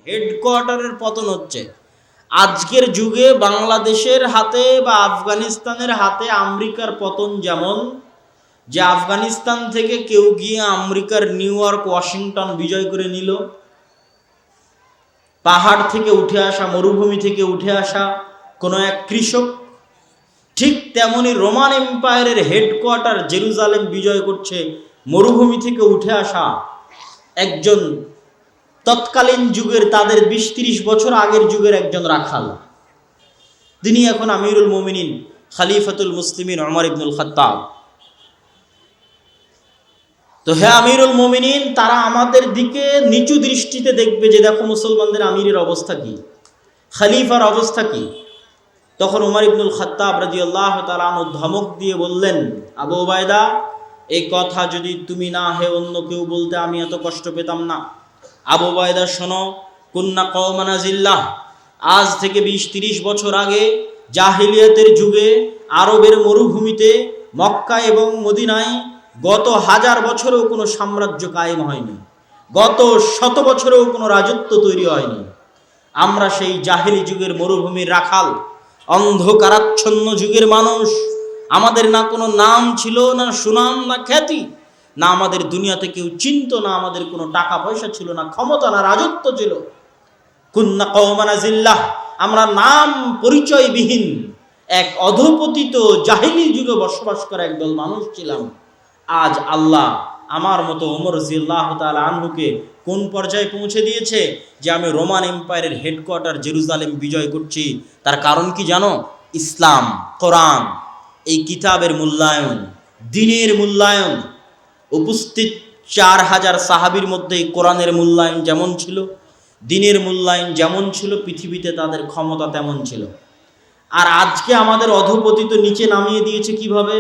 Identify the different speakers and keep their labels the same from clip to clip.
Speaker 1: হেডকোয়ার্টারের পতন হচ্ছে। আজকের যুগে বাংলাদেশের হাতে বা আফগানিস্তানের হাতে আমেরিকার পতন যেমন, যে আফগানিস্তান থেকে কেউ গিয়ে আমেরিকার নিউ ইয়র্ক, ওয়াশিংটন বিজয় করে নিল, পাহাড় থেকে উঠে আসা, মরুভূমি থেকে উঠে আসা কোনো এক কৃষক, ঠিক তেমনি রোমান এম্পায়ারের হেডকোয়ার্টার জেরুজালেম বিজয় করছে মরুভূমি থেকে উঠে আসা একজন তৎকালীন যুগের, তাদের 20-30 বছর আগের যুগের একজন রাখাল। তিনি এখন আমিরুল মুমিনিন খলিফাতুল মুসলিমিন ওমর ইবনুল খাত্তাব। তো হে আমিরুল মুমিনিন, তারা আমাদের দিকে নিচু দৃষ্টিতে দেখবে যে দেখো মুসলমানদের আমিরের অবস্থা কি, খলিফার অবস্থা কি। তখন ওমর ইবনুল খাত্তাব রাদিয়াল্লাহু তাআলা আনহু ধমক দিয়ে বললেন, আবু উবাইদা, এই কথা যদি তুমি না হে অন্য কেউ বলতে আমি এত কষ্ট পেতাম না। আবু উবাইদা শোনো, কুন্না কওমান আযিল্লাহ, আজ থেকে 20-30 বছর আগে জাহিলিয়াতের যুগে আরবের মরুভূমিতে মক্কা এবং মদিনায় গত 1000 বছরেও কোনো সাম্রাজ্য কায়েম হয়নি, গত 100 বছরেও কোনো রাজত্ব তৈরি হয়নি। আমরা সেই জাহিলি যুগের মরুভূমির রাখাল, অন্ধকারাচ্ছন্ন যুগের মানুষ। আমাদের না কোনো নাম ছিল, না সুনাম, না খ্যাতি, না আমাদের দুনিয়াতে কেউ চিনত, না আমাদের কোনো টাকা পয়সা ছিল, না ক্ষমতা, না রাজত্ব ছিল। কুন্না কওমান আযিল্লাহ, আমরা নাম পরিচয়বিহীন এক অধপতিত জাহিলি যুগে বসবাস করা একদল মানুষ ছিলাম। আজ আল্লাহ আমার মতো ওমর রাদিয়াল্লাহু তাআলা আনহুকে কোন পর্যায়ে পৌঁছে দিয়েছে যে আমি রোমান এম্পায়ারের হেডকোয়ার্টার জেরুজালেম বিজয় করছি। তার কারণ কি জানো? ইসলাম, কোরআন, এই কিতাবের মূল্যায়ন, দ্বীনের মূল্যায়ন। উপস্থিত 4000 সাহাবীর মধ্যে কোরআনের মূল্যায়ন যেমন ছিল, দ্বীনের মূল্যায়ন যেমন ছিল, পৃথিবীতে তাদের ক্ষমতা তেমন ছিল। আর আজকে আমাদের অধপতিত নিচে নামিয়ে দিয়েছে কিভাবে?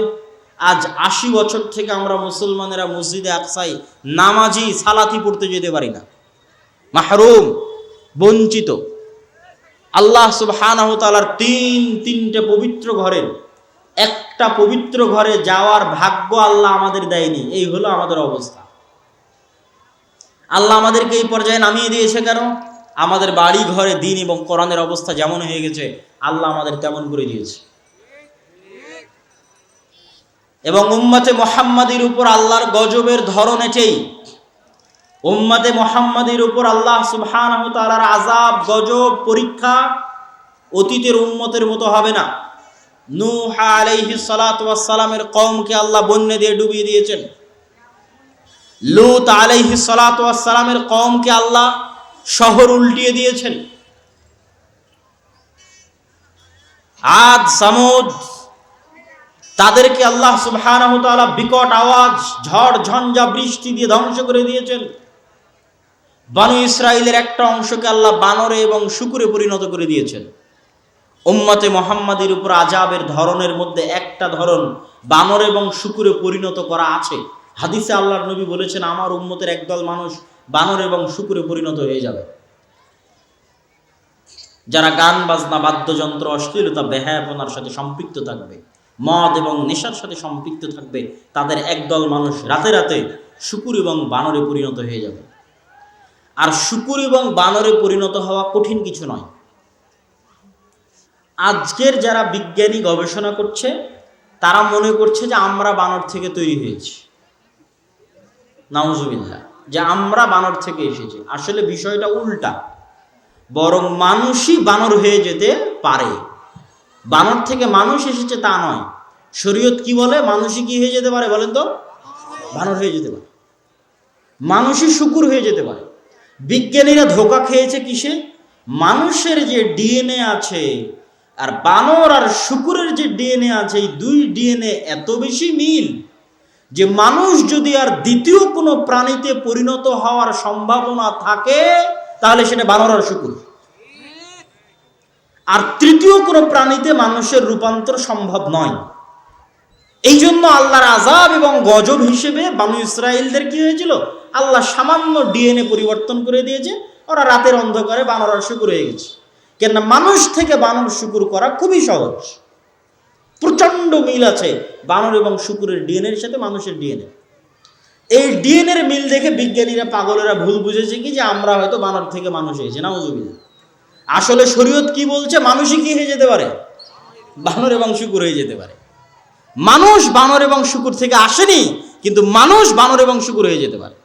Speaker 1: আজ 80 বছর থেকে আমরা মুসলমানেরা মসজিদে আকসায় নামাজি সালাতি পড়তে যেতে পারি না, মাহরুম, বঞ্চিত। আল্লাহ সুবহানাহু ওয়া তাআলার তিনটে পবিত্র ঘরের একটা পবিত্র ঘরে যাওয়ার ভাগ্য আল্লাহ আমাদের দেয়নি। এই হলো আমাদের অবস্থা। আল্লাহ আমাদেরকে এই পর্যায়ে নামিয়ে দিয়েছে কেন? আমাদের বাড়ি ঘরে দ্বীন এবং কোরআনের অবস্থা যেমন হয়ে গেছে, আল্লাহ আমাদের তেমন করে দিয়েছে। এবং উম্মতে মুহাম্মাদির উপর আল্লাহর গজবের ধরন এটাই। উম্মতে মুহাম্মাদির উপর আল্লাহ সুবহানাহু ওয়া তাআলার আযাব, গজব, পরীক্ষা অতীতের উম্মতের মতো হবে না। নূহ আলাইহিস সালাতু ওয়াস সালামের কওমকে আল্লাহ বন্যা দিয়ে ডুবিয়ে দিয়েছেন। লূত আলাইহিস সালাতু ওয়াস সালামের কওমকে আল্লাহ শহর উল্টিয়ে দিয়েছেন। আদ, সামুদ, তাদেরকে আল্লাহ সুবহানাহু ওয়া তাআলা বিকট আওয়াজ, ঝড় ঝঞ্ঝা, বৃষ্টি দিয়ে ধ্বংস করে দিয়েছেন। বনু ইসরাইলের একটা অংশকে আল্লাহ বানরে এবং শূকরে পরিণত করে দিয়েছেন। উম্মতে মুহাম্মাদের উপর আযাবের ধরনের মধ্যে একটা ধরন বানর এবং শূকরে পরিণত করা আছে। হাদিসে আল্লাহর নবী বলেছেন, আমার উম্মতের একদল মানুষ বানর এবং শূকরে পরিণত হয়ে যাবে। যারা গান বাজনা, বাদ্যযন্ত্র, অশ্লীলতা, বেহায়াপনার সাথে সম্পৃক্ত থাকবে, মদ এবং নেশার সাথে সম্পৃক্ত থাকবে, তাদের একদল মানুষ রাতে রাতে শূকর এবং বানরে পরিণত হয়ে যাবে। আর শূকর এবং বানরে পরিণত হওয়া কঠিন কিছু নয়। আজকের যারা বিজ্ঞানী গবেষণা করছে, তারা মনে করছে যে আমরা বানর থেকে তৈরি হয়েছি। নাউজুবিল্লাহ, যে আমরা বানর থেকে এসেছি। আসলে বিষয়টা উল্টা, বরং মানুষই বানর হয়ে যেতে পারে। বানর থেকে মানুষ এসেছে তা নয়। শরীয়ত কি বলে? মানুষই কি হয়ে যেতে পারে বলেন তো? বানর হয়ে যেতে পারে, মানুষই শূকর হয়ে যেতে পারে। বিজ্ঞানীরা ধোঁকা খেয়েছে কিসে? মানুষের যে ডিএনএ আছে আর বানর আর শূকরের যে ডিএনএ আছে, এই দুই ডিএনএ এত বেশি মিল যে মানুষ যদি আর দ্বিতীয় কোনো প্রাণীতে পরিণত হওয়ার সম্ভাবনা থাকে, তাহলে সেটা বানর আর শূকর। আর তৃতীয় কোনো প্রাণীতে মানুষের রূপান্তর সম্ভব নয়। এই জন্য আল্লাহর আযাব এবং গজব হিসেবে বনু ইসরাইলদের কি হয়েছিল? আল্লাহ সামান্য ডিএনএ পরিবর্তন করে দিয়েছে, ওরা রাতের অন্ধকারে বানর আর শূকর হয়ে গেছে। কেননা মানুষ থেকে বানর শূকর করা খুবই সহজ। প্রচন্ড মিল আছে বানর এবং শূকরের ডিএনএর সাথে মানুষের ডিএনএ। এই ডিএনএর মিল দেখে বিজ্ঞানীরা পাগলেরা ভুল বুঝেছে কি যে আমরা হয়তো বানর থেকে মানুষ হয়েছে, নাউজুবিল্লাহ। আসলে শরীয়ত কি বলছে, মানুষই কি হয়ে যেতে পারে, বানর এবং শুকুর হয়ে যেতে পারে। মানুষ বানর এবং শুকুর থেকে আসেনি, কিন্তু মানুষ বানর এবং শুকুর হয়ে যেতে পারে।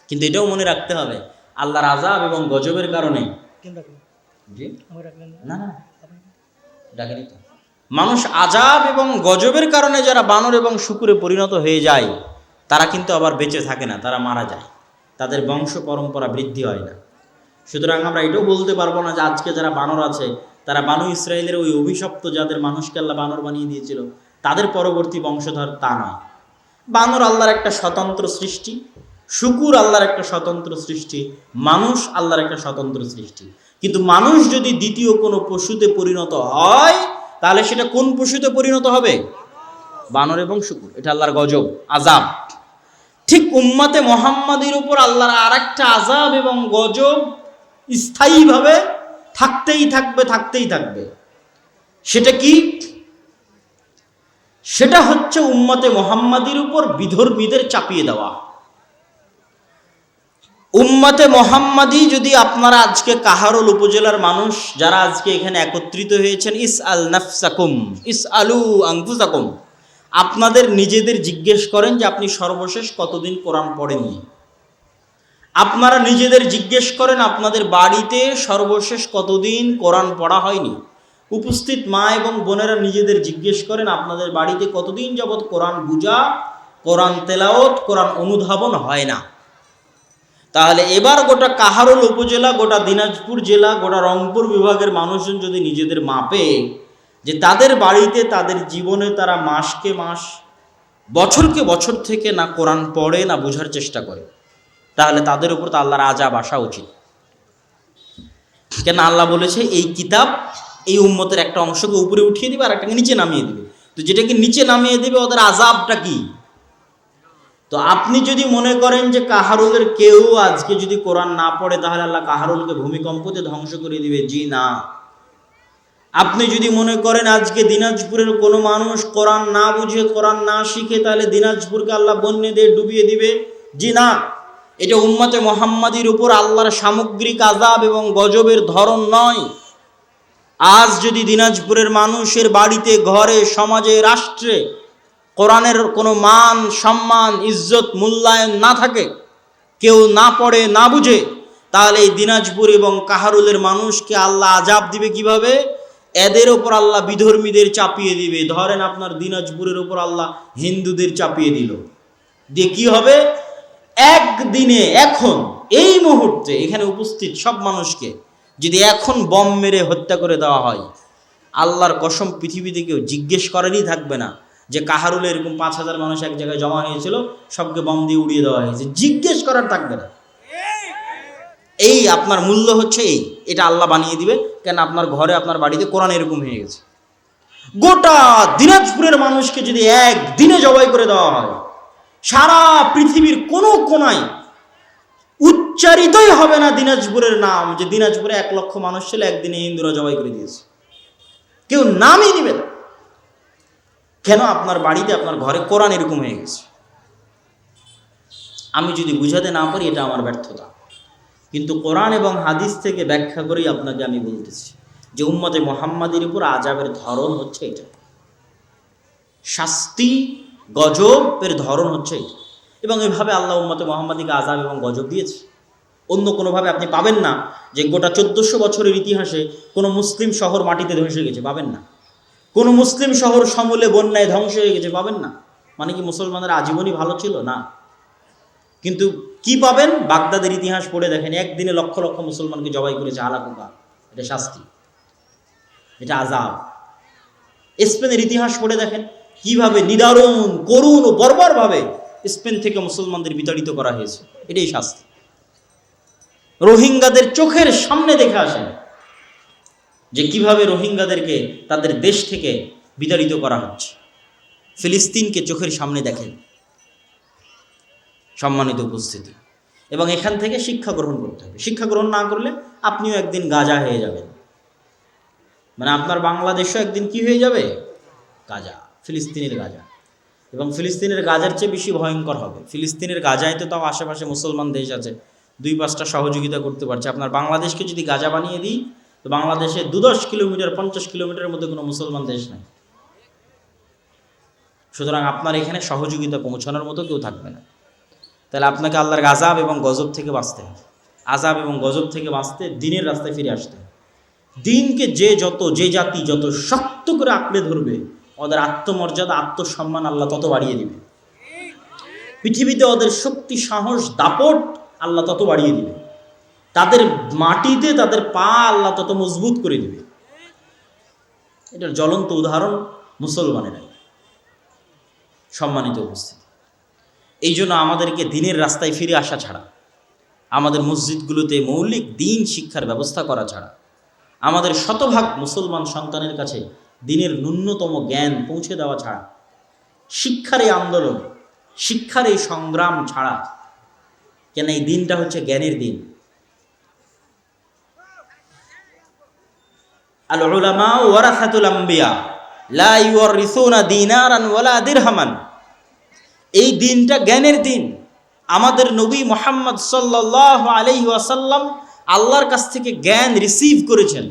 Speaker 1: কিন্তু এটাও মনে রাখতে হবে, আল্লাহর আযাব এবং গজবের কারণে না না ডাকেনি তো, মানুষ আযাব এবং গজবের কারণে যারা বানর এবং শুকুরে পরিণত হয়ে যায় তারা কিন্তু আবার বেঁচে থাকে না, তারা মারা যায়, তাদের বংশ পরম্পরা বৃদ্ধি হয় না। সুতরাং আমরা এটাও বলতে পারবো না যে আজকে যারা বানর আছে তারা বানু ইসরায়েলের ওই অভিশপ্ত যাদের মানুষকে আল্লাহ বানর বানিয়ে দিয়েছিল তাদের পরবর্তী বংশধর, তা নয়। বানর আল্লাহর একটা স্বতন্ত্র সৃষ্টি, শুকুর আল্লাহর একটা স্বতন্ত্র সৃষ্টি, মানুষ আল্লাহর একটা স্বতন্ত্র সৃষ্টি। কিন্তু মানুষ যদি দ্বিতীয় কোনো পশুতে পরিণত হয় তাহলে সেটা কোন পশুতে পরিণত হবে, বানর এবং শুকুর। এটা আল্লাহর গজব, আযাব। ঠিক উম্মতে মুহাম্মাদির উপর আল্লাহর আর একটা আযাব এবং গজব স্থায়ীভাবে থাকতেই থাকবে, থাকতেই থাকবে। সেটা কি? সেটা হচ্ছে উম্মতে মুহাম্মাদির উপর বিধর্মীদের চাপিয়ে দেওয়া। উম্মতে মুহাম্মাদি যদি আপনারা আজকে কাহারোল উপজেলার মানুষ যারা আজকে এখানে একত্রিত হয়েছেন, ইসআল নাফসাকুম ইসআলু আনফুসাকুম, আপনাদের নিজেদের জিজ্ঞেস করেন যে আপনি সর্বশেষ কতদিন কোরআন পড়েননি। আপনারা নিজেদের জিজ্ঞেস করেন আপনাদের বাড়িতে সর্বশেষ কতদিন কোরআন পড়া হয়নি। উপস্থিত মা এবং বোনেরা নিজেদের জিজ্ঞেস করেন আপনাদের বাড়িতে কতদিন যাবৎ কোরআন বুঝা, কোরআন তেলাওয়াত, কোরআন অনুধাবন হয় না। তাহলে এবার গোটা কাহারোল উপজেলা, গোটা দিনাজপুর জেলা, গোটা রংপুর বিভাগের মানুষজন যদি নিজেদের মাপে যে তাদের বাড়িতে তাদের জীবনে তারা মাসকে মাস, বছরকে বছর থেকে না কোরআন পড়ে না বোঝার চেষ্টা করে, তাহলে তাদের উপর তো আল্লাহর আযাব আসা উচিত। কেন আল্লাহ বলেছে এই কিতাব এই উম্মতের একটা অংশকে উপরে উঠিয়ে দিবে আর একটাকে নিচে নামিয়ে দিবে। তো যেটাকে নিচে নামিয়ে দিবে ওদের আযাবটা কি? তো আপনি যদি মনে করেন যে কাহারুলের কেউ আজকে যদি কোরআন না পড়ে তাহলে আল্লাহ কাহারুলকে ভূমিকম্পতে ধ্বংস করে দিবে, জি না। আপনি যদি মনে করেন আজকে দিনাজপুরের কোনো মানুষ কোরআন না বুঝে, কোরআন না শিখে, তাহলে দিনাজপুরকে আল্লাহ বন্যে দিয়ে ডুবিয়ে দিবে, জি না। এটা উম্মতে মুহাম্মাদির উপর আল্লাহর সামগ্রিক আযাব এবং গজবের ধরন নয়। আজ যদি দিনাজপুরের মানুষের বাড়িতে, ঘরে, সমাজে, রাষ্ট্রে কোরআনের কোনো মান, সম্মান, ইজ্জত, মূল্যায়ন না থাকে, কেউ না পড়ে না বুঝে, তাহলে এই দিনাজপুর এবং কাহারুলের মানুষকে আল্লাহ আযাব দিবে কিভাবে? এদের ওপর আল্লাহ বিধর্মীদের চাপিয়ে দিবে। ধরেন আপনার দিনাজপুরের ওপর আল্লাহ হিন্দুদের চাপিয়ে দিল, দিয়ে কি হবে? একদিনে, এখন এই মুহূর্তে এখানে উপস্থিত সব মানুষকে যদি এখন বম মেরে হত্যা করে দেওয়া হয়, আল্লাহর কসম পৃথিবীতে কেউ জিজ্ঞেস করেনই থাকবে না যে কাহারুলে এরকম 5,000 মানুষ এক জায়গায় জমা হয়েছিল, সবকে বম দিয়ে উড়িয়ে দেওয়া হয়েছে, জিজ্ঞেস করার থাকবে না। এই আপনার মূল্য হচ্ছে এই, এটা আল্লাহ বানিয়ে দিবে। কেন? আপনার ঘরে, আপনার বাড়িতে কোরআন এরকম হয়ে গেছে। গোটা দিনাজপুরের মানুষকে যদি একদিনে জবাই করে দেওয়া হয়, সারা পৃথিবীর কোনো কোনায় উচ্চারিতই হবে না দিনাজপুরের নাম, যে দিনাজপুরে 1 লক্ষ মানুষ ছিল, একদিনে হিন্দুরা জবাই করে দিয়েছে, কেউ নামই নিবে না। কেন? আপনার বাড়িতে, আপনার ঘরে কোরআন এরকম হয়ে গেছে। আমি যদি বুঝাতে না পারি এটা আমার ব্যর্থতা, কিন্তু কোরআন এবং হাদিস থেকে ব্যাখ্যা করেই আপনাকে আমি বলতেছি যে উম্মতে মুহাম্মাদির উপর আযাবের ধরন হচ্ছে এটা, শাস্তি গজবের ধরন হচ্ছে এটা। এবং এভাবে আল্লাহ উম্মতে মুহাম্মাদিকে আযাব এবং গজব দিয়েছে। অন্য কোনোভাবে আপনি পাবেন না যে গোটা 1400 বছরের ইতিহাসে কোনো মুসলিম শহর মাটিতে ধসে গেছে, পাবেন না। কোনো মুসলিম শহর সমূলে বন্যায় ধ্বংস হয়ে গেছে, পাবেন না। মানে কি মুসলমানদের আজীবনই ভালো ছিল? না। কিন্তু কি পাবেন? বাগদাদের ইতিহাস পড়ে দেখেন, একদিনে লক্ষ লক্ষ মুসলমানকে জবাই করেছে আলাকুকা, এটা শাস্তি, এটা আযাব। স্পেনের ইতিহাস পড়ে দেখেন কিভাবে নিদারুণ, করুণ ও বর্বরভাবে স্পেন থেকে মুসলমানদের বিতাড়িত করা হয়েছে, এটাই শাস্তি। রোহিঙ্গাদের চোখের সামনে দেখে আসেন যে কিভাবে রোহিঙ্গাদেরকে তাদের দেশ থেকে বিতাড়িত করা হচ্ছে। ফিলিস্তিনকে চোখের সামনে দেখেন, সম্মানিত উপস্থিতি। এবং এখান থেকে শিক্ষা গ্রহণ করতে হবে। শিক্ষা গ্রহণ না করলে আপনিও একদিন গাজা হয়ে যাবেন, মানে আপনার বাংলাদেশও একদিন কি হয়ে যাবে? গাজা, ফিলিস্তিনের গাজা। এবং ফিলিস্তিনের গাজার চেয়ে বেশি ভয়ঙ্কর হবে। ফিলিস্তিনের গাজায় তো তাও আশেপাশে মুসলমান দেশ আছে, 2-5টা সহযোগিতা করতে পারছে। আপনার বাংলাদেশকে যদি গাজা বানিয়ে দিই, তো বাংলাদেশে 2-10 কিলোমিটার 50 কিলোমিটারের মধ্যে কোনো মুসলমান দেশ নাই। সুতরাং আপনার এখানে সহযোগিতা পৌঁছানোর মতো কেউ থাকবে না। তাহলে আপনাকে আল্লাহর আযাব এবং গজব থেকে বাঁচতে হবে। আযাব এবং গজব থেকে বাঁচতে দিনের রাস্তায় ফিরে আসতে হবে। দিনকে যে জাতি যত শক্ত করে আঁকড়ে ধরবে, ওদের আত্মমর্যাদা আত্মসম্মান আল্লাহ তত বাড়িয়ে দিবে। পৃথিবীতে ওদের শক্তি সাহস দাপট আল্লাহ তত বাড়িয়ে দিবে। তাদের মাটিতে তাদের পা আল্লাহ তত মজবুত করে দিবে। এটার জ্বলন্ত উদাহরণ মুসলমানেরা। সম্মানিত উপস্থিতি, এই জন্য আমাদেরকে দিনের রাস্তায় ফিরে আসা ছাড়া, আমাদের মসজিদগুলোতে মৌলিক দিন শিক্ষার ব্যবস্থা করা ছাড়া, আমাদের শতভাগ মুসলমান সন্তানের কাছে দিনের ন্যূনতম জ্ঞান পৌঁছে দেওয়া ছাড়া, শিক্ষার এই আন্দোলন, শিক্ষার এই সংগ্রাম ছাড়া, কেন এই দিনটা হচ্ছে জ্ঞানের দিন। আল উলামা ওয়ারাসাতুল আম্বিয়া লা ইউরিসুনা দিনারান ওয়ালা দিরহামান। এই দিনটা জ্ঞানের দিন। আমাদের নবী মুহাম্মদ সাল্লাল্লাহু আলাইহি ওয়াসাল্লাম আল্লাহর কাছ থেকে জ্ঞান রিসিভ করেছেন।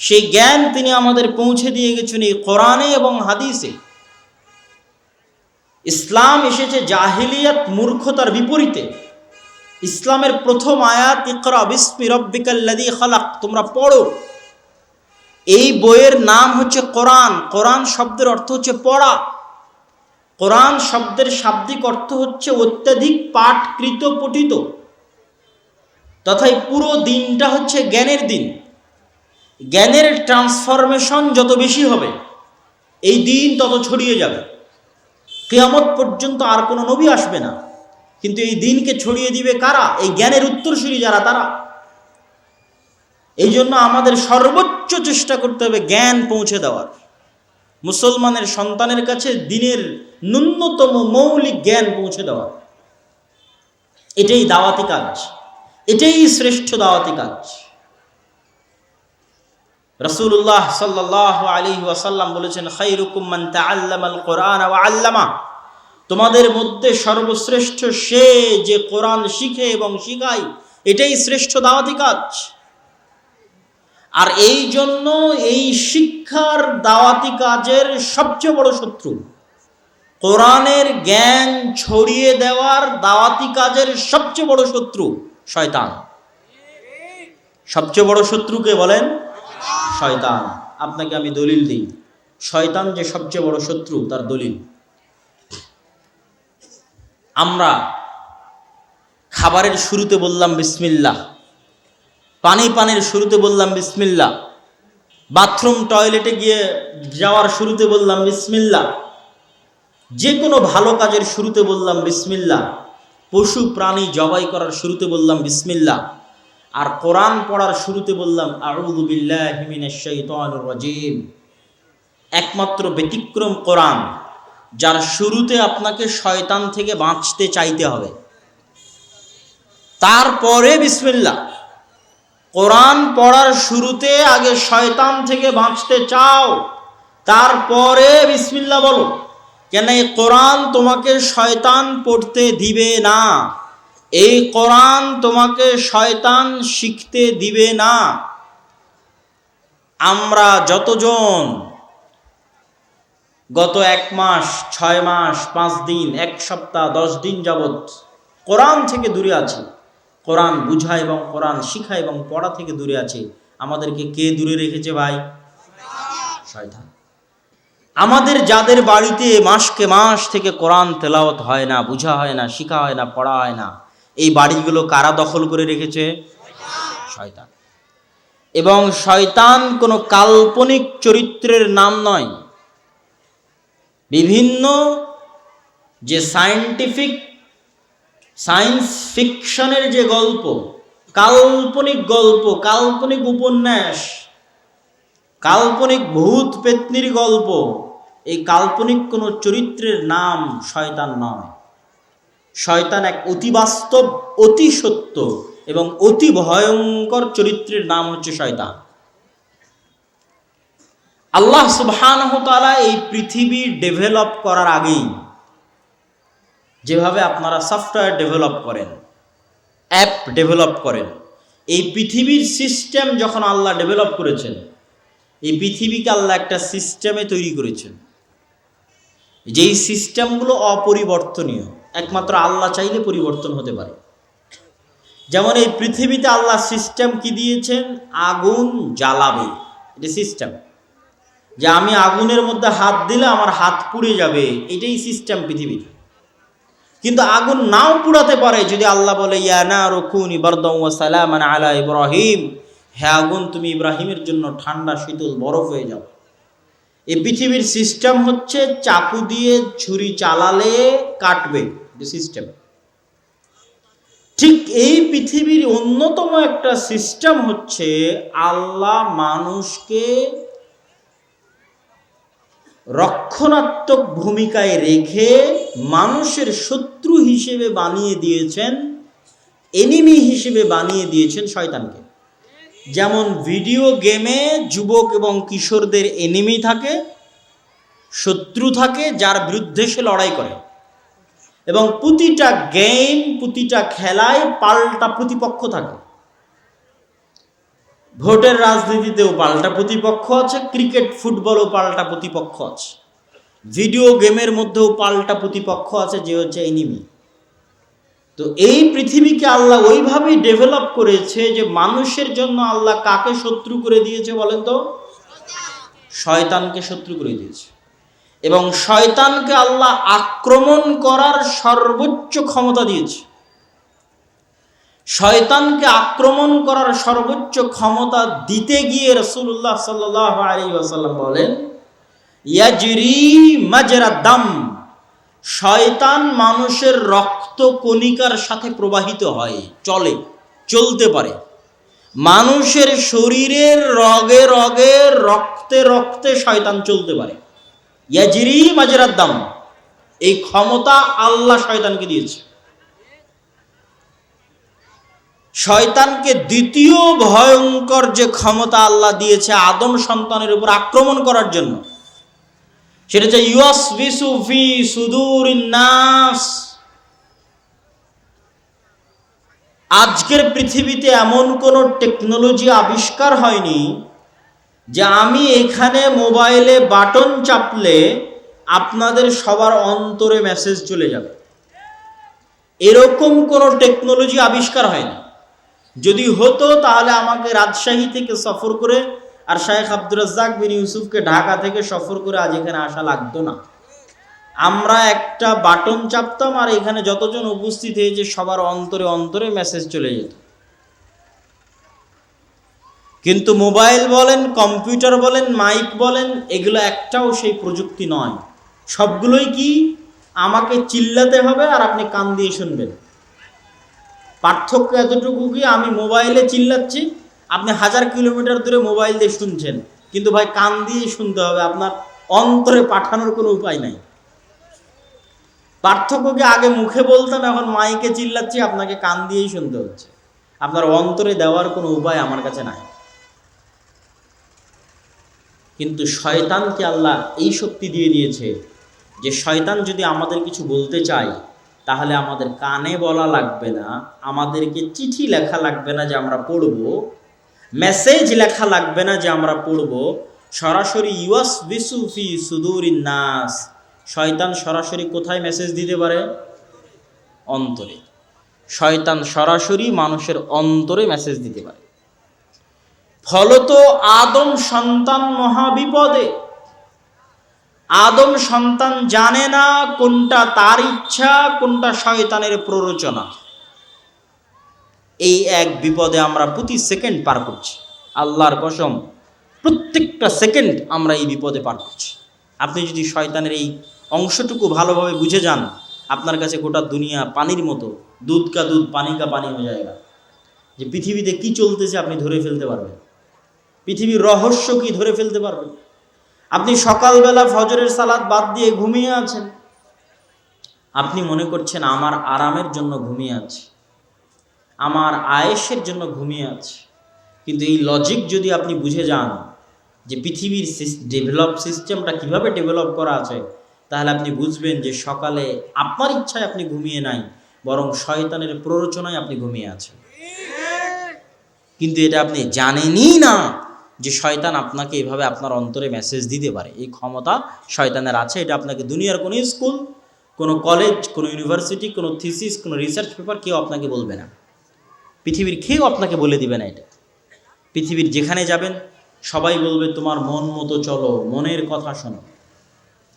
Speaker 1: সেই জ্ঞান তিনি আমাদের পৌঁছে দিয়ে গেছেন এই কোরআনে এবং হাদিসে। ইসলাম এসেছে জাহিলিয়াত মূর্খতার বিপরীতে। ইসলামের প্রথম আয়াত ইকরা বিসমি রাব্বিকাল্লাযী খালাক, তোমরা পড়ো। এই বইয়ের নাম হচ্ছে কোরআন। কোরআন শব্দের অর্থ হচ্ছে পড়া। কোরআন শব্দের শাব্দিক অর্থ হচ্ছে অত্যাধিক পাঠকৃত পঠিত। তথাই পুরো দিনটা হচ্ছে জ্ঞানের দিন। জ্ঞানের ট্রান্সফরমেশন যত বেশি হবে, এই দিন তত ছড়িয়ে যাবে। কিয়ামত পর্যন্ত আর কোনো নবী আসবে না, কিন্তু এই দিনকে ছড়িয়ে দিবে কারা? এই জ্ঞানের উত্তরসূরি যারা, তারা। এই জন্য আমাদের সর্বোচ্চ চেষ্টা করতে হবে জ্ঞান পৌঁছে দেওয়ার। মুসলমানের সন্তানের কাছে দিনের ন্যূনতম মৌলিক জ্ঞান পৌঁছে দেওয়া, এটাই দাওয়াতি কাজ, এটাই শ্রেষ্ঠ দাওয়াতি কাজ। রাসূলুল্লাহ সাল্লাল্লাহু আলাইহি ওয়াসাল্লাম বলেছেন, খায়রুকুম মান তাআল্লামাল কোরআন ওয়া আল্লামা। তোমাদের মধ্যে সর্বশ্রেষ্ঠ সে যে কোরআন শিখে এবং শিখায়, এটাই শ্রেষ্ঠ দাওয়াতি কাজ। আর এই জন্য এই শিক্ষার দাওয়াতি কাজের সবচেয়ে বড় শত্রু, কোরআনের জ্ঞান ছড়িয়ে দেওয়ার দাওয়াতি কাজের সবচেয়ে বড় শত্রু শয়তান। সবচেয়ে বড় শত্রুকে বলেন শয়তান। আপনাকে আমি দলিল দিই, শয়তান যে সবচেয়ে বড় শত্রু তার দলিল। আমরা খাবারের শুরুতে বললাম বিসমিল্লাহ, পানির শুরুতে বললাম বিসমিল্লাহ, বাথরুম টয়লেটে গিয়ে যাওয়ার শুরুতে বললাম বিসমিল্লাহ, যে কোনো ভালো কাজের শুরুতে বললাম বিসমিল্লাহ, পশু প্রাণী জবাই করার শুরুতে বললাম বিসমিল্লাহ, আর কোরআন পড়ার শুরুতে বললাম আউযু বিল্লাহি মিনাশ শাইতানির রাজিম। একমাত্র ব্যতিক্রম কোরআন, যার শুরুতে আপনাকে শয়তান থেকে বাঁচতে চাইতে হবে, তারপরে বিসমিল্লাহ। কোরআন পড়ার শুরুতে আগে শয়তান থেকে বাঁচতে চাও, তারপরে বিসমিল্লাহ বলো। কেন? এই কোরআন তোমাকে শয়তান পড়তে দিবে না, এই কোরআন তোমাকে শয়তান শিখতে দিবে না। আমরা যতজন গত 1 মাস 6 মাস 5 দিন 1 সপ্তাহ 10 দিন যাবৎ কোরআন থেকে দূরে আছি, কোরআন বুঝা এবং কোরআন শিখা এবং পড়া থেকে দূরে আছে, আমাদেরকে কে দূরে রেখেছে ভাই? শয়তান। আমাদের যাদের বাড়িতে মাসকে মাস থেকে কোরআন তেলাওয়াত হয় না, বুঝা হয় না, শিখা হয় না, পড়া হয় না, এই বাড়িগুলো কারা দখল করে রেখেছে? শয়তান। এবং শয়তান কোনো কাল্পনিক চরিত্রের নাম নয়। বিভিন্ন যে সায়েন্স ফিকশনের যে গল্প, কাল্পনিক গল্প, কাল্পনিক উপন্যাস, কাল্পনিক ভূত পেত্নির গল্প, এই কাল্পনিক কোনো চরিত্রের নাম শয়তান নয়। শয়তান এক অতি বাস্তব, অতি সত্য এবং অতি ভয়ঙ্কর চরিত্রের নাম হচ্ছে শয়তান। আল্লাহ সুবহানাহু ওয়া তাআলা এই পৃথিবী ডেভেলপ করার আগেই, যেভাবে আপনারা সফটওয়্যার ডেভেলপ করেন, অ্যাপ ডেভেলপ করেন, এই পৃথিবীর সিস্টেম যখন আল্লাহ ডেভেলপ করেছেন, এই পৃথিবীকে আল্লাহ একটা সিস্টেমে তৈরি করেছেন, যেই সিস্টেমগুলো অপরিবর্তনীয়, একমাত্র আল্লাহ চাইলে পরিবর্তন হতে পারে। যেমন এই পৃথিবীতে আল্লাহ সিস্টেম কি দিয়েছেন? আগুন জ্বালাবে, এটা সিস্টেম। যে আমি আগুনের মধ্যে হাত দিলে আমার হাত পুড়ে যাবে, এটাই সিস্টেম পৃথিবীতে। কিন্তু আগুন নাও পুড়াতে পারে, যদি আল্লাহ বলে ইয়া নারু কুনি বারদান ওয়া সালামান আলা ইব্রাহিম, হে আগুন তুমি ইব্রাহিমের জন্য ঠান্ডা শীতল বরফ হয়ে যাও। এই পৃথিবীর সিস্টেম হচ্ছে চাকু দিয়ে ছুরি চালালে কাটবে, সিস্টেম। ঠিক এই পৃথিবীর অন্যতম একটা সিস্টেম হচ্ছে আল্লাহ মানুষকে রক্ষণাত্মক ভূমিকায় রেখে মানুষের শত্রু হিসেবে বানিয়ে দিয়েছেন, এনিমি হিসেবে বানিয়ে দিয়েছেন শয়তানকে। যেমন ভিডিও গেমে যুবক এবং কিশোরদের এনিমি থাকে, শত্রু থাকে, যার বিরুদ্ধে সে লড়াই করে, এবং প্রতিটা গেম, প্রতিটা খেলায় পাল্টা প্রতিপক্ষ থাকে। ভোটের রাজনীতিতেও পাল্টা প্রতিপক্ষ আছে, ক্রিকেট ফুটবলও পাল্টা প্রতিপক্ষ আছে, ভিডিও গেমের মধ্যেও পাল্টা প্রতিপক্ষ আছে, যে হচ্ছে এনিমি। তো এই পৃথিবীকে আল্লাহ ওইভাবেই ডেভেলপ করেছে যে মানুষের জন্য আল্লাহ কাকে শত্রু করে দিয়েছে বলেন তো? শয়তানকে শত্রু করে দিয়েছে। এবং শয়তানকে আল্লাহ আক্রমণ করার সর্বোচ্চ ক্ষমতা দিয়েছে। শয়তানকে আক্রমণ করার সর্বোচ্চ ক্ষমতা দিতে গিয়ে রাসূলুল্লাহ সাল্লাল্লাহু আলাইহি ওয়াসাল্লাম বলেন, ইয়াজরি মাজরা দাম, শয়তান মানুষের রক্ত কণিকার সাথে প্রবাহিত হয়, চলে, চলতে পারে। মানুষের শরীরের রগে রগে, রক্তে রক্তে শয়তান চলতে পারে। ইয়াজরি মাজরা দাম, এই ক্ষমতা আল্লাহ শয়তানকে দিয়েছে। শয়তানকে দ্বিতীয় ভয়ঙ্কর যে ক্ষমতা আল্লাহ দিয়েছে আদম সন্তানের উপর আক্রমণ করার জন্য, সেটা হচ্ছে ইউসবিসু ফি সুদুরিন নাস। আজকের পৃথিবীতে এমন কোনো টেকনোলজি আবিষ্কার হয়নি যে আমি এখানে মোবাইলে বাটন চাপলে আপনাদের সবার অন্তরে মেসেজ চলে যাবে, এরকম কোনো টেকনোলজি আবিষ্কার হয়নি। যদি হতো তাহলে আমাকে রাজশাহী থেকে সফর করে আর শায়েখ আব্দুর রাজ্জাক বিন ইউসুফকে ঢাকা থেকে সফর করে আজ এখানে আসা লাগতো না। আমরা একটা বাটন চাপতাম আর এখানে যতজন উপস্থিত হয়েছে সবার অন্তরে অন্তরে মেসেজ চলে যেত। কিন্তু মোবাইল বলেন, কম্পিউটার বলেন, মাইক বলেন, এগুলো একটাও সেই প্রযুক্তি নয়। সবগুলোই কি? আমাকে চিল্লাতে হবে আর আপনি কান দিয়ে শুনবেন। পার্থক্য এতটুকু কি, আমি মোবাইলে চিল্লাচ্ছি, আপনি 1000 কিলোমিটার দূরে মোবাইল দিয়ে শুনছেন, কিন্তু ভাই কান দিয়ে শুনতে হবে, আপনার অন্তরে পাঠানোর কোনো উপায় নাই। পার্থক্যকে আগে মুখে বলতাম, এখন মাইকে চিল্লাচ্ছি, আপনাকে কান দিয়েই শুনতে হচ্ছে, আপনার অন্তরে দেওয়ার কোনো উপায় আমার কাছে নাই। কিন্তু শয়তানকে আল্লাহ এই শক্তি দিয়ে দিয়েছে যে শয়তান যদি আমাদের কিছু বলতে চায় তাহলে আমাদের কানে বলা লাগবে না, আমাদেরকে চিঠি লেখা লাগবে না যে আমরা পড়ব, মেসেজ লেখা লাগবে না যে আমরা পড়ব, সরাসরি ইউসবিসু ফি সুদুরিন নাস, শয়তান সরাসরি কোথায় মেসেজ দিতে পারে? অন্তরে। শয়তান সরাসরি মানুষের অন্তরে মেসেজ দিতে পারে। ফলত আদম সন্তান মহাবিপদে। আদম সন্তান জানে না কোনটা তার ইচ্ছা, কোনটা শয়তানের প্ররোচনা। এই এক বিপদে আমরা প্রতি সেকেন্ড পার করছি, আল্লাহর কসম, প্রত্যেকটা সেকেন্ড আমরা এই বিপদে পার করছি। আপনি যদি শয়তানের এই অংশটুকু ভালোভাবে বুঝে যান, আপনার কাছে গোটা দুনিয়া পানির মতো, দুধ কা দুধ পানি কা পানি হয়ে যায়গা। যে পৃথিবীতে কি চলতেছে আপনি ধরে ফেলতে পারবেন, পৃথিবীর রহস্য কি ধরে ফেলতে পারবেন। আপনি সকালবেলা ফজরের সালাত বাদ দিয়ে ঘুমিয়ে আছেন, আপনি মনে করছেন আমার আরামের জন্য ঘুমিয়ে আছি, আমার আয়েশের জন্য ঘুমিয়ে আছি। কিন্তু এই লজিক যদি আপনি বুঝে যান যে পৃথিবীর ডেভেলপ সিস্টেমটা কিভাবে ডেভেলপ করা আছে, তাহলে আপনি বুঝবেন যে সকালে আপনার ইচ্ছায় আপনি ঘুমিয়ে নাই, বরং শয়তানের প্ররোচনায় আপনি ঘুমিয়ে আছেন। কিন্তু এটা আপনি জানেনই না যে শয়তান আপনাকে এভাবে আপনার অন্তরে মেসেজ দিতে পারে। এই ক্ষমতা শয়তানের আছে। এটা আপনাকে দুনিয়ার কোনো স্কুল, কোনো কলেজ, কোনো ইউনিভার্সিটি, কোনো থিসিস, কোনো রিসার্চ পেপার কেউ আপনাকে বলবে না। পৃথিবীর কেউ আপনাকে বলে দিবে না এটা। পৃথিবীর যেখানে যাবেন সবাই বলবে তোমার মন মতো চলো, মনের কথা শোনো,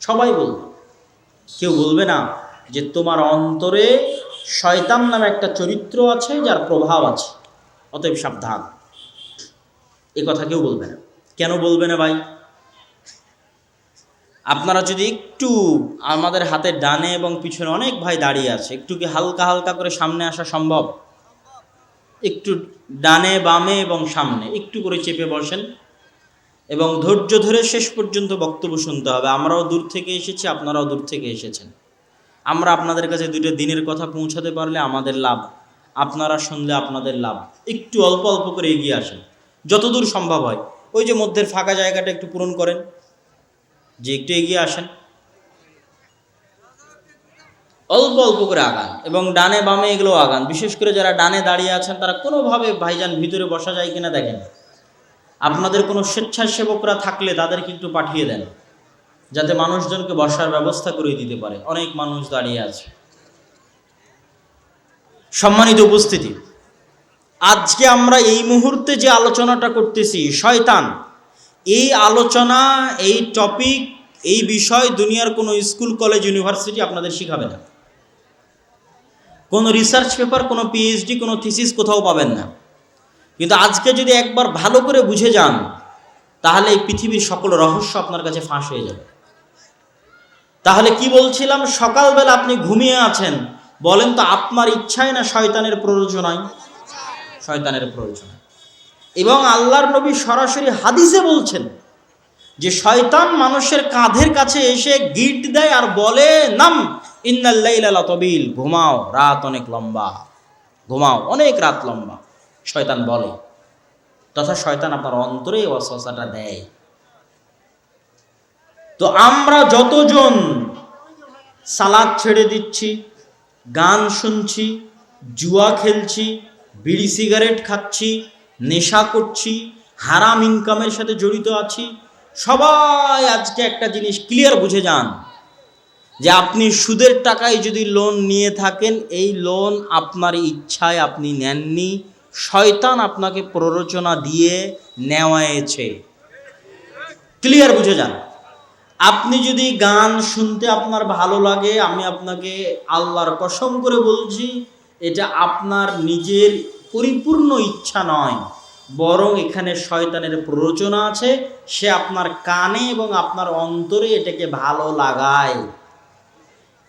Speaker 1: সবাই বলবে। কেউ বলবে না যে তোমার অন্তরে শয়তান নামে একটা চরিত্র আছে, যার প্রভাব আছে, অতএব সাবধান। এ কথা কেউ বলবে না। কেন বলবে না ভাই? আপনারা যদি একটু, আমাদের হাতের ডানে এবং পিছনে অনেক ভাই দাঁড়িয়ে আছে, একটু কি হালকা হালকা করে সামনে আসা সম্ভব? একটু ডানে বামে এবং সামনে একটু করে চেপে বসেন এবং ধৈর্য ধরে শেষ পর্যন্ত বক্তব্য শুনতে হবে। আমরাও দূর থেকে এসেছি, আপনারাও দূর থেকে এসেছেন। আমরা আপনাদের কাছে দুটো দিনের কথা পৌঁছাতে পারলে আমাদের লাভ, আপনারা শুনলে আপনাদের লাভ। একটু অল্প অল্প করে এগিয়ে আসেন যতদূর সম্ভব হয়। ওই যে মধ্যের ফাঁকা জায়গাটা একটু পূরণ করেন, যে একটু এগিয়ে আসেন, অল্প অল্প করে আগান এবং ডানে বামে এগুলো আগান। বিশেষ করে যারা ডানে দাঁড়িয়ে আছেন তারা কোনোভাবে ভাইজান ভিতরে বসা যায় কিনা দেখেন। আপনাদের কোনো স্বেচ্ছাসেবকরা থাকলে তাদেরকে একটু পাঠিয়ে দেন, যাতে মানুষজনকে বসার ব্যবস্থা করে দিতে পারে। অনেক মানুষ দাঁড়িয়ে আছে। সম্মানিত উপস্থিতি, আজকে আমরা এই মুহূর্তে যে আলোচনাটা করতেছি শয়তান, এই আলোচনা, এই টপিক, এই বিষয় দুনিয়ার কোনো স্কুল, কলেজ, ইউনিভার্সিটি আপনাদের শিখাবে না। কোনো রিসার্চ পেপার, কোনো পিএইচডি, কোনো থিসিস কোথাও পাবেন না। কিন্তু আজকে যদি একবার ভালো করে বুঝে যান, তাহলে এই পৃথিবীর সকল রহস্য আপনার কাছে ফাঁস হয়ে যাবে। তাহলে কি বলছিলাম, সকালবেলা আপনি ঘুমিয়ে আছেন, বলেন তো আপনার ইচ্ছায় না শয়তানের প্ররোচনায়? শয়তানের প্ররোচনায়। এবং আল্লাহর নবী সরাসরি হাদিসে বলছেন যে শয়তান মানুষের কাঁধের কাছে এসে গিট দেয় আর বলে, নাম ইন্নাল লাইলা লাতাবিল, ঘুমাও, রাত অনেক লম্বা, ঘুমাও, অনেক রাত লম্বা, শয়তান বলে। তথা শয়তান আপনার অন্তরে ওয়াসওয়াসাটা দেয়। তো আমরা যতজন সালাত ছেড়ে দিচ্ছি, গান শুনছি, জুয়া খেলছি, বিড়ি সিগারেট খাচ্ছি, নেশা করছি, হারাম ইনকামের সাথে জড়িত আছি, সবাই আজকে একটা জিনিস ক্লিয়ার বুঝে যান যে আপনি সুদের টাকায় যদি লোন নিয়ে থাকেন, এই লোন আপনার ইচ্ছায় আপনি নেননি, শয়তান আপনাকে প্ররোচনা দিয়ে নেওয়ায়েছে। ক্লিয়ার বুঝে যান। আপনি যদি গান শুনতে আপনার ভালো লাগে, আমি আপনাকে আল্লাহর কসম করে বলছি, এটা আপনার নিজের পরিপূর্ণ ইচ্ছা নয়, বরং এখানে শয়তানের প্ররোচনা আছে। সে আপনার কানে এবং আপনার অন্তরে এটাকে ভালো লাগায়।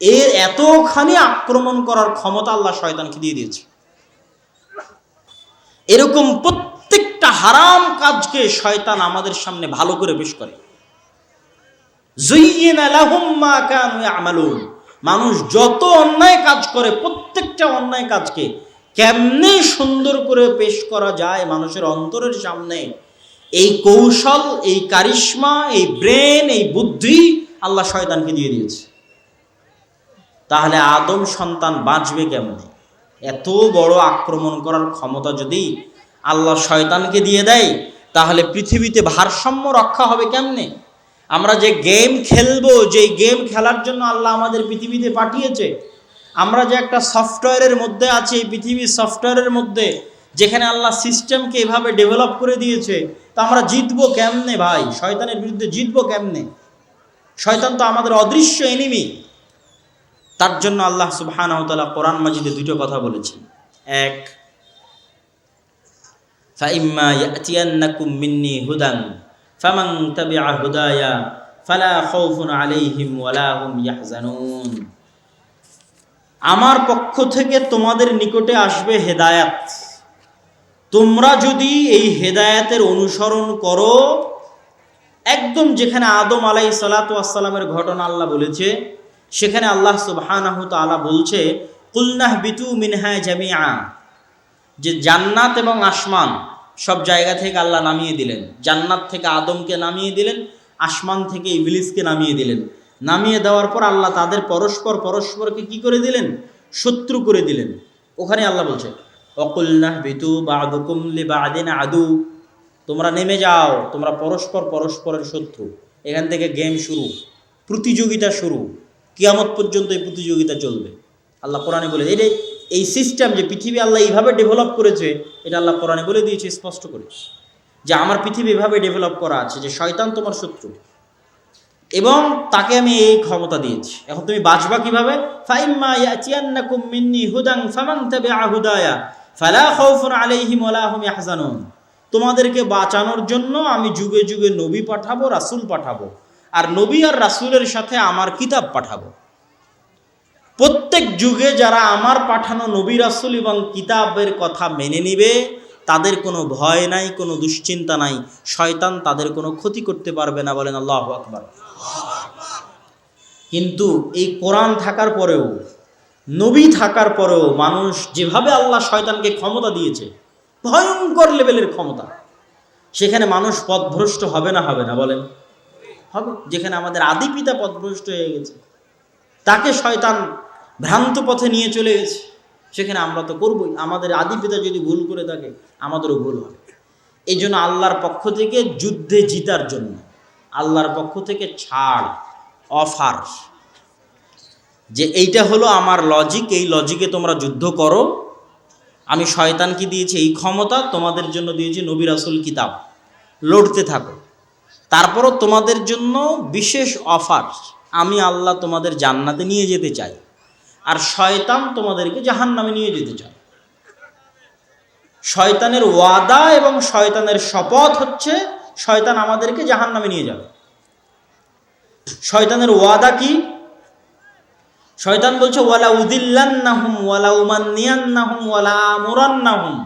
Speaker 1: এর এতখানি আক্রমণ করার ক্ষমতা আল্লাহ শয়তানকে দিয়ে দিয়েছে। এরকম প্রত্যেকটা হারাম কাজকে শয়তান আমাদের সামনে ভালো করে পেশ করে। যুয়্যিনা লাহুম মা কানু ইয়ামালুন, মানুষ যত অন্যায় কাজ করে, প্রত্যেকটা অন্যায় কাজকে কেমনে সুন্দর করে পেশ করা যায় মানুষের অন্তরের সামনে, এই কৌশল, এই কারিশমা, এই ব্রেন, এই বুদ্ধি আল্লাহ শয়তানকে দিয়ে দিয়েছে। তাহলে আদম সন্তান বাঁচবে কেমনে? এত বড় আক্রমণ করার ক্ষমতা যদি আল্লাহ শয়তানকে দিয়ে দেয়, তাহলে পৃথিবীতে ভারসাম্য রক্ষা হবে কেমনে? আমরা যে গেম খেলবো, যেই গেম খেলার জন্য আল্লাহ আমাদের পৃথিবীতে পাঠিয়েছে, আমরা যে একটা সফটওয়্যারের মধ্যে আছি, এই পৃথিবীর সফটওয়্যারের মধ্যে, যেখানে আল্লাহ সিস্টেমকে এভাবে ডেভেলপ করে দিয়েছে, তা আমরা জিতবো কেমনে ভাই? শয়তানের বিরুদ্ধে জিতবো কেমনে? শয়তান তো আমাদের অদৃশ্য এনিমি। তার জন্য আল্লাহ সুবহানাহু ওয়া তাআলা কোরআন মাজিদে দুটো কথা বলেছেন। এক, ফাইম্মা ইয়াতিয়ান্নাকুম মিন্নি হুদান ফামান তাবিআ হুদায়া ফালা খাউফুন আলাইহিম ওয়ালা হুম ইয়াহজানুন, আমার পক্ষ থেকে তোমাদের নিকটে আসবে হেদায়াত, তোমরা যদি এই হেদায়াতের অনুসরণ করো, একদম যেখানে আদম আলাইহিস সালাতু ওয়াস সালামের ঘটনা আল্লাহ বলেছে, সেখানে আল্লাহ সুবহানাহু তাআলা বলছে কুলনাহবিতু মিনহা জামিআ, যে জান্নাত এবং আসমান সব জায়গা থেকে আল্লাহ নামিয়ে দিলেন। জান্নাত থেকে আদমকে নামিয়ে দিলেন, আসমান থেকে ইবলিসকে নামিয়ে দিলেন। নামিয়ে দেওয়ার পর আল্লাহ তাদের পরস্পরকে কি করে দিলেন? শত্রু করে দিলেন। ওখানে আল্লাহ বলছে ওয়াকুলনাহ বিতু বা'দুকুম লিবা'দিন আদু, তোমরা নেমে যাও, তোমরা পরস্পরের শত্রু। এখান থেকে গেম শুরু, প্রতিযোগিতা শুরু, কিয়ামত পর্যন্ত এই প্রতিযোগিতা চলবে। আল্লাহ কোরআনে বলে এই সিস্টেম যে পৃথিবী আল্লাহ এইভাবে ডেভেলপ করেছে, এটা আল্লাহ কোরআনে বলে দিয়েছে স্পষ্ট করে, যে আমার পৃথিবী এভাবে ডেভেলপ করা আছে যে শয়তান তোমার শত্রু এবং তাকে আমি এই ক্ষমতা দিয়েছি। এখন তুমি বাঁচবা কিভাবে? ফাইম্মা ইয়াতিয়ান্নাকুম মিন্নি হুদান ফামান তাবিআ হুদায়া ফালা খাউফুন আলাইহিম ওয়ালা হুম ইয়াহজানুন। তোমাদেরকে বাঁচানোর জন্য আমি যুগে যুগে নবী পাঠাবো, রাসূল পাঠাবো, আর নবী আর রাসূলের সাথে আমার কিতাব পাঠাবো। প্রত্যেক যুগে যারা আমার পাঠানো নবী রাসূল এবং কিতাবের কথা মেনে নিবে, তাদের কোনো ভয় নাই, কোনো দুশ্চিন্তা নাই, শয়তান তাদের কোনো ক্ষতি করতে পারবে না। বলেন আল্লাহু আকবার। কিন্তু এই কোরআন থাকার পরেও, নবী থাকার পরেও মানুষ যেভাবে আল্লাহ শয়তানকে ক্ষমতা দিয়েছে, ভয়ঙ্কর লেভেলের ক্ষমতা, সেখানে মানুষ পথভ্রষ্ট হবে না? হবে না? বলেন হবে। যেখানে আমাদের আদি পিতা পথভ্রষ্ট হয়ে গেছে, তাকে শয়তান ভ্রান্ত পথে নিয়ে চলে গেছে, সেখানে আমরা তো করবই। আমাদের আদি পিতা যদি ভুল করে থাকে, আমাদেরও ভুল হবে। এই জন্য আল্লাহর পক্ষ থেকে যুদ্ধে জিতার জন্য আল্লাহর পক্ষ থেকে ছাড়, অফার, যে এইটা হলো আমার লজিক, এই লজিকে তোমরা যুদ্ধ করো। আমি শয়তানকে দিয়েছি এই ক্ষমতা, তোমাদের জন্য দিয়েছি নবী রাসূল কিতাব, লড়তে থাকো। তারপরও তোমাদের জন্য বিশেষ অফার, আমি আল্লাহ তোমাদের জান্নাতে নিয়ে যেতে চাই, আর শয়তান তোমাদেরকে জাহান্নামে নিয়ে যেতে চায়। শয়তানের ওয়াদা এবং শয়তানের শপথ হচ্ছে শয়তান আমাদেরকে জাহান্নামে নিয়ে যাবে। শয়তানের ওয়াদা কি? শয়তান বলছে ওয়ালা উদিল্লান্নাহুম ওয়ালা উমান্নিয়ান্নাহুম ওয়ালা আমুরান্নাহুম,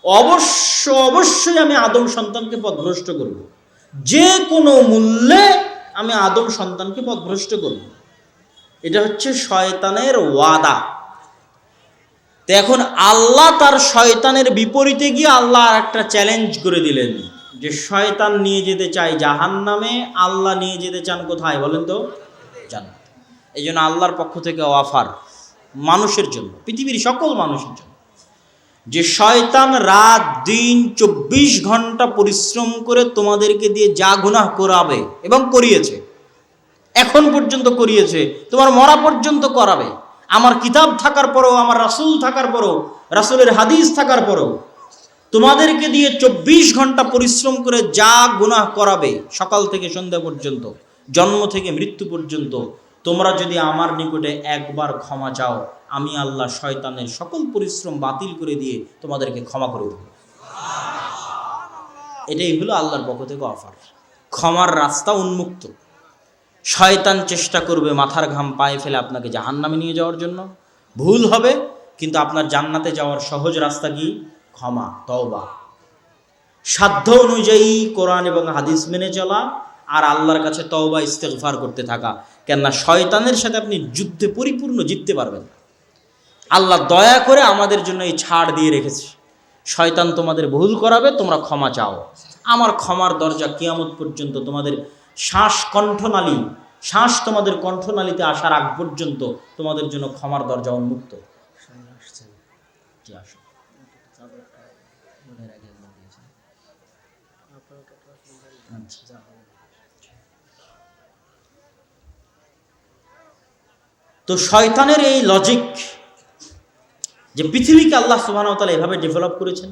Speaker 1: অবশ্যই আমি আদম সন্তানকে পথভ্রষ্ট করব, যে কোনো মূল্যে আমি আদম সন্তানকে পথভ্রষ্ট করব। এটা হচ্ছে শয়তানের ওয়াদা। তো এখন আল্লাহ তার শয়তানের বিপরীতে গিয়ে আল্লাহ একটা চ্যালেঞ্জ করে দিলেন, যে শয়তান নিয়ে যেতে চায় জাহান্নামে, আল্লাহ নিয়ে যেতে চান কোথায় বলেন তো? জান্নাত। এই জন্য আল্লাহর পক্ষ থেকে অফার মানুষের জন্য, পৃথিবীর সকল মানুষের জন্য, যে শয়তান রাত দিন 24 ঘন্টা পরিশ্রম করে তোমাদেরকে দিয়ে যা গুনাহ করাবে এবং করিয়েছে, এখন পর্যন্ত করিয়েছে, তোমার মরা পর্যন্ত করাবে। আমার কিতাব থাকার পরেও, আমার রাসূল থাকার পরেও, রাসূলের হাদিস থাকার পরেও তোমাদেরকে দিয়ে 24 ঘন্টা পরিশ্রম করে যা গুনাহ করাবে, সকাল থেকে সন্ধ্যা পর্যন্ত, জন্ম থেকে মৃত্যু পর্যন্ত, তোমরা যদি আমার নিকটে একবার ক্ষমা চাও, আমি আল্লাহ শয়তানের সকল পরিশ্রম বাতিল করে দিয়ে তোমাদেরকে ক্ষমা করে দেব। এটাই হলো আল্লাহর পক্ষ থেকে অফার। ক্ষমার রাস্তা উন্মুক্ত। শয়তান চেষ্টা করবে মাথার ঘাম পায়ে ফেলে আপনাকে জাহান্নামে নিয়ে যাওয়ার জন্য, ভুল হবে, কিন্তু আপনার জান্নাতে যাওয়ার সহজ রাস্তা কি? ক্ষমা, তওবা, সাধ্য অনুযায়ী কোরআন এবং হাদিস মেনে চলা, আর আল্লাহর কাছে তওবা ইস্তেগফার করতে থাকা। কেননা শয়তানের সাথে আপনি যুদ্ধে পরিপূর্ণ জিততে পারবেন না। আল্লাহ দয়া করে আমাদের জন্য এই ছাড় দিয়ে রেখেছে, শয়তান তোমাদের ভুল করাবে, তোমরা ক্ষমা চাও, আমার ক্ষমার দরজা কিয়ামত পর্যন্ত, তোমাদের শ্বাস তোমাদের কণ্ঠনালীতে আসার আগ পর্যন্ত তোমাদের জন্য ক্ষমার দরজা উন্মুক্ত। তো শয়তানের এই লজিক, যে পৃথিবীকে আল্লাহ সুবহানাহু ওয়া তাআলা এভাবে ডেভেলপ করেছেন,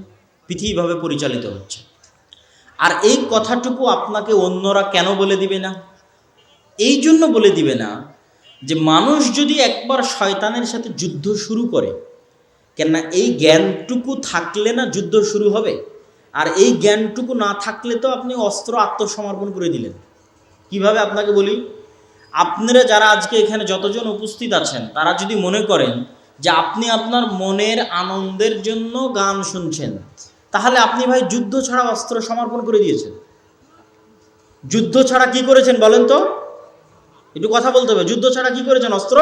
Speaker 1: পৃথিবীভাবে পরিচালিত হচ্ছে, আর এই কথাটুকু আপনাকে অন্যরা কেন বলে দিবে না? এই জন্য বলে দিবে না যে মানুষ যদি একবার শয়তানের সাথে যুদ্ধ শুরু করে, কেননা এই জ্ঞানটুকু থাকলে না যুদ্ধ শুরু হবে, আর এই জ্ঞানটুকু না থাকলে তো আপনি অস্ত্র আত্মসমর্পণ করে দিলেন। কিভাবে আপনাকে বলি, আপনারা যারা আজকে এখানে যতজন উপস্থিত আছেন, তারা যদি মনে করেন যে আপনি আপনার মনের আনন্দের জন্য গান শুনছেন, তাহলে আপনি ভাই যুদ্ধ ছাড়া অস্ত্র সমর্পণ করে দিয়েছেন। যুদ্ধ ছাড়া কি করেছেন বলেন তো? একটু কথা বলতে হবে। যুদ্ধ ছাড়া কি করেছেন? অস্ত্র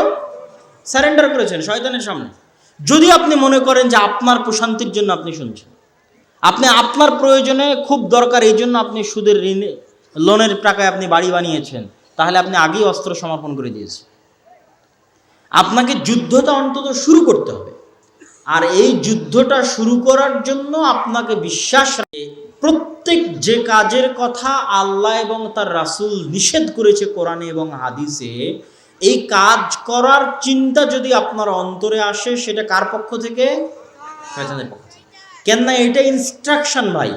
Speaker 1: সারেন্ডার করেছেন শয়তানের সামনে। যদি আপনি মনে করেন যে আপনার প্রশান্তির জন্য আপনি শুনছেন, আপনি আপনার প্রয়োজনে খুব দরকার, এই জন্য আপনি সুদের ঋণ লোনের টাকায় আপনি বাড়ি বানিয়েছেন, তাহলে আপনি আগেই অস্ত্র সমর্পণ করে দিয়েছেন। আপনাকে যুদ্ধটা অন্তত শুরু করতে হবে, আর এই যুদ্ধটা শুরু করার জন্য আপনাকে বিশ্বাস রাখে প্রত্যেক যে কাজের কথা আল্লাহ এবং তার রাসূল নিষেধ করেছে কোরআনে এবং হাদিসে, এই কাজ করার চিন্তা যদি আপনার অন্তরে আসে, সেটা কার পক্ষ থেকে? শয়তানের পক্ষ থেকে। কেননা এটা ইনস্ট্রাকশন ভাই,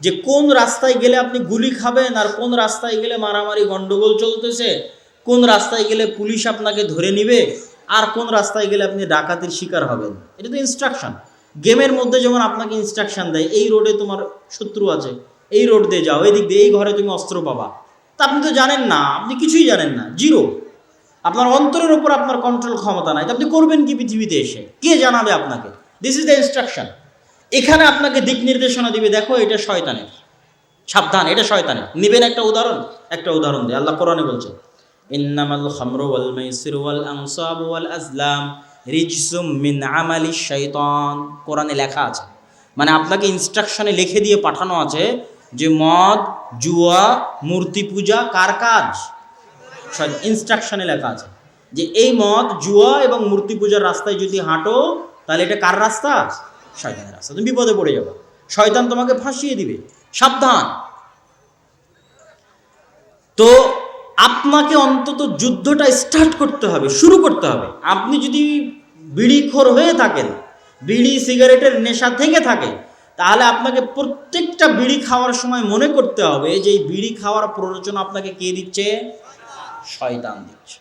Speaker 1: যে কোন রাস্তায় গেলে আপনি গুলি খাবেন, আর কোন রাস্তায় গেলে মারামারি গন্ডগোল চলতেছে, কোন রাস্তায় গেলে পুলিশ আপনাকে ধরে নিবে, আর কোন রাস্তায় গেলে আপনি ডাকাতির শিকার হবেন। এটা তো ইনস্ট্রাকশন। গেমের মধ্যে যেমন আপনাকে ইনস্ট্রাকশন দেয়, এই রোডে তোমার শত্রু আছে, এই রোড দিয়ে যাও, এই দিক দিয়ে, এই ঘরে তুমি অস্ত্র পাবা, তা আপনি তো জানেন না, আপনি কিছুই জানেন না, জিরো। আপনার অন্তরের উপর আপনার কন্ট্রোল ক্ষমতা নাই, আপনি করবেন কি পৃথিবীতে এসে? কে জানাবে আপনাকে? This is the instruction. এখানে আপনাকে দিক নির্দেশনা দিবে, দেখো এটা শয়তানের, সাবধান, এটা শয়তানের। নিবেন একটা উদাহরণ দেয়, আল্লাহ কোরআনে বলছে, ইন্নামাল খামরু ওয়াল মাইসিরু ওয়াল আনসাবু ওয়াল আজলাম রিজসুম মিন আমালিশ শাইতান। কোরআনে লেখা আছে, মানে আপনাকে ইনস্ট্রাকশনে লিখে দিয়ে পাঠানো আছে যে মদ, জুয়া, মূর্তি পূজা কার কাজ? ইনস্ট্রাকশনে লেখা আছে যে এই মদ, জুয়া এবং মূর্তি পূজার রাস্তায় যদি হাঁটো, তাহলে এটা কার রাস্তা? শয়তানের রাস্তা। তুমি বিপদে পড়ে যাবে, শয়তান তোমাকে ফাঁসিয়ে দিবে, সাবধান। তো আপনাকে অন্তত যুদ্ধটা স্টার্ট করতে হবে, শুরু করতে হবে। আপনি যদি বিড়িখোর হয়ে থাকেন, বিড়ি সিগারেটের নেশা থেকে থাকে, তাহলে আপনাকে প্রত্যেকটা বিড়ি খাওয়ার সময় মনে করতে হবে যে এই বিড়ি খাওয়ার প্ররোচনা আপনাকে কে দিচ্ছে? শয়তান দিচ্ছে।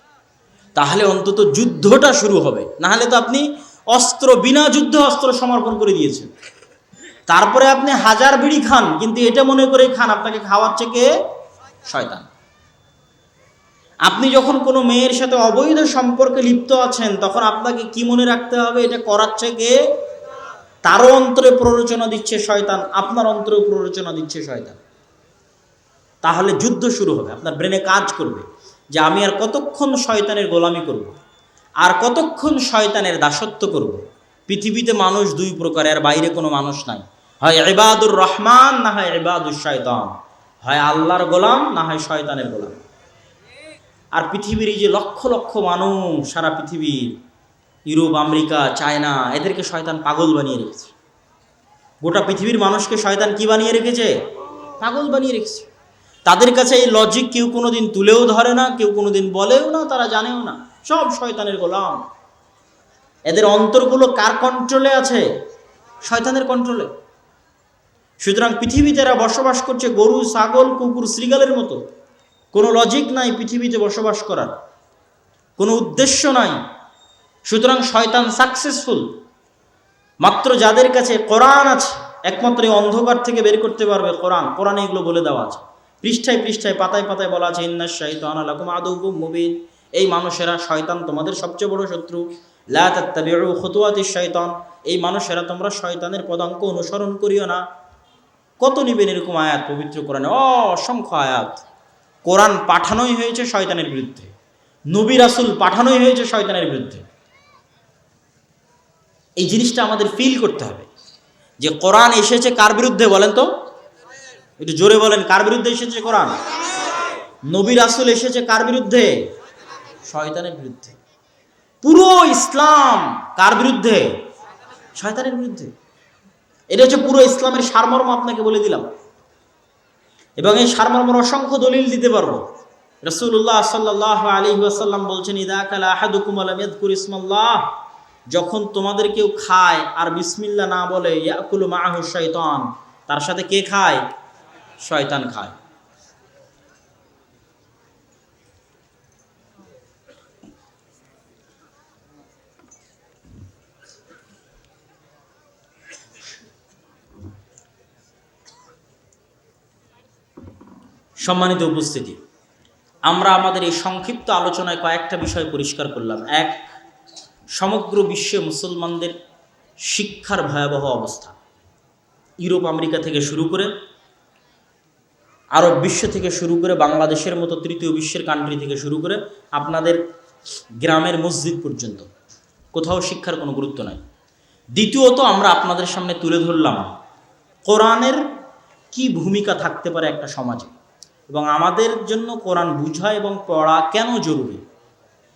Speaker 1: তাহলে অন্তত যুদ্ধটা শুরু হবে। না হলে তো আপনি অস্ত্র, বিনা যুদ্ধে অস্ত্র সমর্পণ করে দিয়েছেন, তারপরে আপনি হাজার বিড়ি খান, কিন্তু এটা মনে করে খান আপনাকে খাওয়াচ্ছে কে? শয়তান। আপনি যখন কোনো মেয়ের সাথে অবৈধ সম্পর্কে লিপ্ত আছেন, তখন আপনাকে কি মনে রাখতে হবে? এটা করাচ্ছে কে? তারও অন্তরে প্ররোচনা দিচ্ছে শয়তান, আপনার অন্তরেও প্ররোচনা দিচ্ছে শয়তান। তাহলে যুদ্ধ শুরু হবে, আপনার ব্রেনে কাজ করবে যে আমি আর কতক্ষণ শয়তানের গোলামি করব, আর কতক্ষণ শয়তানের দাসত্ব করব। পৃথিবীতে মানুষ দুই প্রকার, এর বাইরে কোনো মানুষ নাই, হয় ইবাদুর রহমান, না হয় ইবাদুর শয়তান, হয় আল্লাহর গোলাম, না হয় শয়তানের গোলাম। আর পৃথিবীর এই যে লক্ষ লক্ষ মানুষ, সারা পৃথিবীর, ইউরোপ, আমেরিকা, চায়না, এদেরকে শয়তান পাগল বানিয়ে রেখেছে। গোটা পৃথিবীর মানুষকে শয়তান কি বানিয়ে রেখেছে? পাগল বানিয়ে রেখেছে। তাদের কাছে এই লজিক কেউ কোনোদিন তুলেও ধরে না, কেউ কোনোদিন বলেও না, তারা জানেও না, সব শয়তানের গোলাম। এদের অন্তরগুলো কার কন্ট্রোলে আছে? শয়তানের কন্ট্রোলে। সুতরাং পৃথিবীতে এরা বসবাস করছে গরু, ছাগল, কুকুর, শ্রীগালের মতো। কোনো লজিক নাই পৃথিবীতে বসবাস করার, কোনো উদ্দেশ্য নাই। সুতরাং শয়তান সাকসেসফুল। মাত্র যাদের কাছে কোরআন আছে, একমাত্র এই অন্ধকার থেকে বের করতে পারবে কোরআন। কোরআনে এগুলো বলে দেওয়া আছে, পৃষ্ঠায় পৃষ্ঠায়, পাতায় পাতায় বলা আছে, ইন্নাশ শাইতানা লাকুম আদুউম মুবিন। এই মানুষেরা, শয়তান তোমাদের সবচেয়ে বড় শত্রু। লা তাত্তাবিউ খুতুওয়াতিশ শাইতান, এই মানুষেরা তোমরা শয়তানের পদাঙ্ক অনুসরণ করিও না। কত নিবেন এরকম আয়াত পবিত্র কোরআনে? অসংখ্য আয়াত। কোরআন পাঠানোই হয়েছে শয়তানের বিরুদ্ধে, নবী রাসূল পাঠানোই হয়েছে শয়তানের বিরুদ্ধে। এই জিনিসটা আমাদের ফিল করতে হবে যে কোরআন এসেছে কার বিরুদ্ধে? বলেন তো, একটু জোরে বলেন, কার বিরুদ্ধে এসেছে কোরআন? নবী রাসূল এসেছে কার বিরুদ্ধে? শয়তানের বিরুদ্ধে। পুরো ইসলাম কার বিরুদ্ধে? শয়তানের বিরুদ্ধে। এটা হচ্ছে পুরো ইসলামের সারমর্ম, আপনাকে বলে দিলাম। এবং এই সারমর্মের অসংখ্য দলিল দিতে পারবো। রাসূলুল্লাহ সাল্লাল্লাহু আলাইহি ওয়াসাল্লাম বলছেন, ইযা আকালা আহাদুকুম ওয়া লাম ইয়াযকুর ইসমাল্লাহ, যখন তোমাদের কেউ খায় আর বিসমিল্লাহ না বলে, ইয়াকুলু মাআহু শাইতান, তার সাথে কে খায়? শয়তান খায়। সম্মানিত উপস্থিতি, আমরা আমাদের এই সংক্ষিপ্ত আলোচনায় কয়েকটা বিষয় পরিষ্কার করলাম। এক, সমগ্র বিশ্বে মুসলমানদের শিক্ষার ভয়াবহ অবস্থা। ইউরোপ, আমেরিকা থেকে শুরু করে, আরব বিশ্ব থেকে শুরু করে, বাংলাদেশের মতো তৃতীয় বিশ্বের কান্ট্রি থেকে শুরু করে, আপনাদের গ্রামের মসজিদ পর্যন্ত কোথাও শিক্ষার কোনো গুরুত্ব নাই। দ্বিতীয়ত, আমরা আপনাদের সামনে তুলে ধরলাম কোরআনের কি ভূমিকা থাকতে পারে একটা সমাজে, এবং আমাদের জন্য কোরআন বুঝা এবং পড়া কেন জরুরি,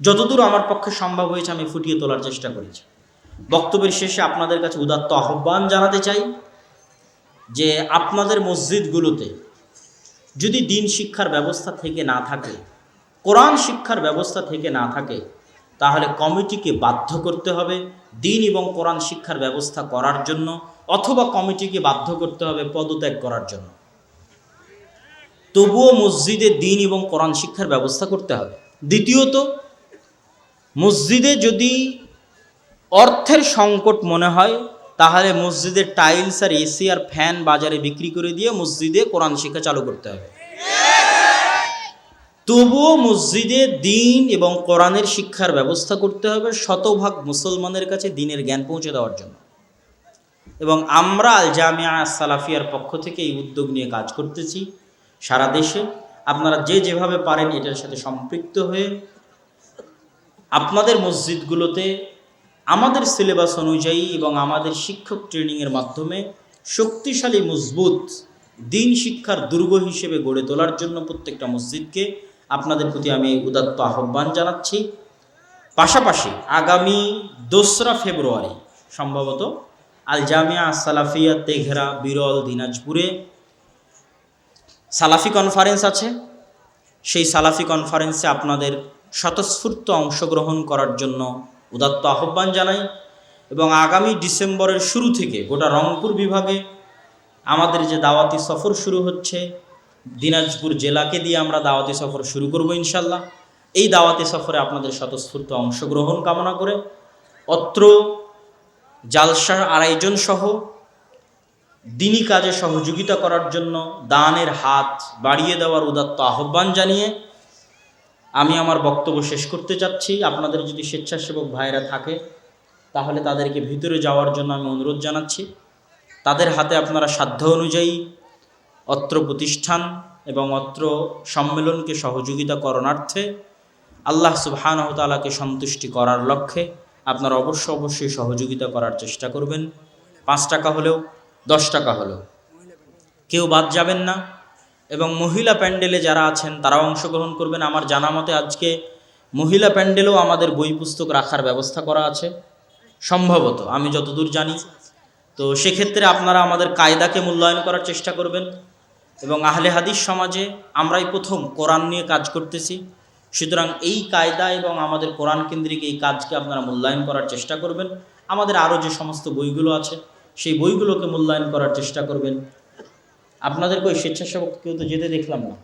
Speaker 1: যতদূর আমার পক্ষে সম্ভব হয়েছে আমি ফুটিয়ে তোলার চেষ্টা করেছি। বক্তব্যের শেষে আপনাদের কাছে উদাত্ত আহ্বান জানাতে চাই যে আপনাদের মসজিদগুলোতে যদি দিন শিক্ষার ব্যবস্থা থেকে না থাকে, কোরআন শিক্ষার ব্যবস্থা থেকে না থাকে, তাহলে কমিটিকে বাধ্য করতে হবে দিন এবং কোরআন শিক্ষার ব্যবস্থা করার জন্য, অথবা কমিটিকে বাধ্য করতে হবে পদত্যাগ করার জন্য। তবুও মসজিদে দিন এবং কোরআন শিক্ষার ব্যবস্থা করতে হবে। দ্বিতীয়ত, মসজিদে যদি অর্থের সংকট মনে হয়, তাহলে মসজিদের টাইলস আর এসি আর ফ্যান বাজারে বিক্রি করে দিয়ে মসজিদে কোরআন শিক্ষা চালু করতে হবে। তবুও মসজিদে দিন এবং কোরআনের শিক্ষার ব্যবস্থা করতে হবে শতভাগ মুসলমানের কাছে দিনের জ্ঞান পৌঁছে দেওয়ার জন্য। এবং আমরা আল জামিয়া সালাফিয়ার পক্ষ থেকে এই উদ্যোগ নিয়ে কাজ করতেছি সারা দেশে। আপনারা যে যেভাবে পারেন এটার সাথে সম্পৃক্ত হয়ে আপনাদের মসজিদগুলোতে আমাদের সিলেবাস অনুযায়ী এবং আমাদের শিক্ষক ট্রেনিংয়ের মাধ্যমে শক্তিশালী মজবুত দিন শিক্ষার দুর্গ হিসেবে গড়ে তোলার জন্য প্রত্যেকটা মসজিদকে আপনাদের প্রতি আমি উদাত্ত আহ্বান জানাচ্ছি। পাশাপাশি আগামী 2রা ফেব্রুয়ারি সম্ভবত আল জামিয়া সালাফিয়া তেঘরা বিরল দিনাজপুরে সালাফি কনফারেন্স আছে। সেই সালাফি কনফারেন্সে আপনাদের স্বতঃস্ফূর্ত অংশগ্রহণ করার জন্য উদাত্ত আহ্বান জানাই। এবং আগামী ডিসেম্বরের শুরু থেকে গোটা রংপুর বিভাগে আমাদের যে দাওয়াতি সফর শুরু হচ্ছে, দিনাজপুর জেলাকে দিয়ে আমরা দাওয়াতি সফর শুরু করব ইনশাল্লাহ। এই দাওয়াতি সফরে আপনাদের স্বতঃস্ফূর্ত অংশগ্রহণ কামনা করে অত্র জালসার আয়োজন সহ দিনী কাজে সহযোগিতা করার জন্য দানের হাত বাড়িয়ে দেওয়ার উদাত্ত আহ্বান জানিয়ে আমি আমার বক্তব্য শেষ করতে চাচ্ছি। আপনাদের যদি স্বেচ্ছাসেবক ভাইরা থাকে তাহলে তাদেরকে ভিতরে যাওয়ার জন্য আমি অনুরোধ জানাচ্ছি। তাদের হাতে আপনারা সাধ্য অনুযায়ী অত্র প্রতিষ্ঠান এবং অত্র সম্মেলনকে সহযোগিতা করণার্থে আল্লাহ সুবহানাহু ওয়া তাআলাকে সন্তুষ্টি করার লক্ষ্যে আপনারা অবশ্যই সহযোগিতা করার চেষ্টা করবেন। 5 টাকা হলেও 10 টাকা হলেও কেউ বাদ যাবেন না। এবং মহিলা প্যান্ডেলে যারা আছেন তারাও অংশগ্রহণ করবেন। আমার জানা মতে আজকে মহিলা প্যান্ডেলেও আমাদের বই পুস্তক রাখার ব্যবস্থা করা আছে সম্ভবত, আমি যতদূর জানি। তো সেক্ষেত্রে আপনারা আমাদের কায়দাকে মূল্যায়ন করার চেষ্টা করবেন। এবং আহলে হাদিস সমাজে আমরাই প্রথম কোরআন নিয়ে কাজ করতেছি, সুতরাং এই কায়দা এবং আমাদের কোরআন কেন্দ্রিক এই কাজকে আপনারা মূল্যায়ন করার চেষ্টা করবেন। আমাদের আরও যে সমস্ত বইগুলো আছে সেই বইগুলোকে মূল্যায়ন করার চেষ্টা করবেন। আপনাদের ওই স্বেচ্ছাসেবক কেউ তো যেতে দেখলাম না।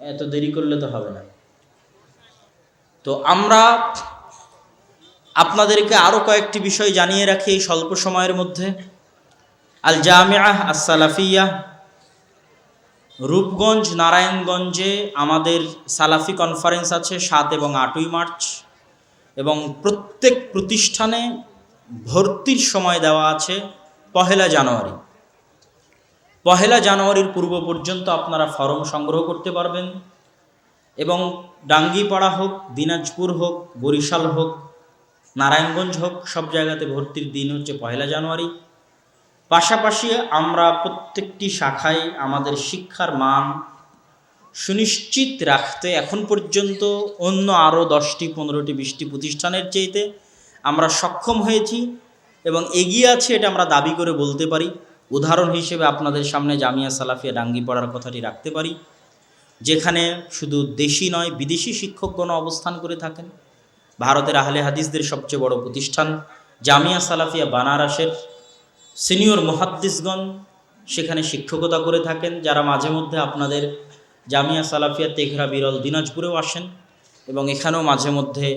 Speaker 1: এত দেরি করলে তো হবে না। তো আমরা আপনাদেরকে আরও কয়েকটি বিষয় জানিয়ে রাখি এই স্বল্প সময়ের মধ্যে। আল জামিয়া আস-সালাফিয়া রূপগঞ্জ নারায়ণগঞ্জে আমাদের সালাফি কনফারেন্স আছে 7 এবং 8ই মার্চ। এবং প্রত্যেক প্রতিষ্ঠানে ভর্তির সময় দেওয়া আছে 1 জানুয়ারি। 1 জানুয়ারির পূর্ব পর্যন্ত আপনারা ফর্ম সংগ্রহ করতে পারবেন। এবং ডাঙ্গিপাড়া হোক, দিনাজপুর হোক, বরিশাল হোক, নারায়ণগঞ্জ হোক, সব জায়গাতে ভর্তির দিন হচ্ছে 1 জানুয়ারি। পাশাপাশি আমরা প্রত্যেকটি শাখায় আমাদের শিক্ষার মান সুনিশ্চিত রাখতে এখন পর্যন্ত অন্য আরও 10টি 15টি 20টি প্রতিষ্ঠানের চাইতে আমরা সক্ষম হয়েছি এবং এগিয়ে আছে, এটা আমরা দাবি করে বলতে পারি। উদাহরণ হিসেবে আপনাদের সামনে জামিয়া সালাফিয়া ডাঙ্গিপাড়ার কথাটি রাখতে পারি, যেখানে শুধু দেশি নয় বিদেশি শিক্ষকগণ অবস্থান করে থাকেন। ভারতের আহলে হাদিসদের সবচেয়ে বড় প্রতিষ্ঠান জামিয়া সালাফিয়া বানারসের সিনিয়র মুহাদ্দিসগণ সেখানে শিক্ষকতা করে থাকেন, যারা মাঝে মধ্যে আপনাদের জামিয়া সালাফিয়া তেঘরা বিরল দিনাজপুরেও আসেন এবং এখানেও মাঝে মধ্যে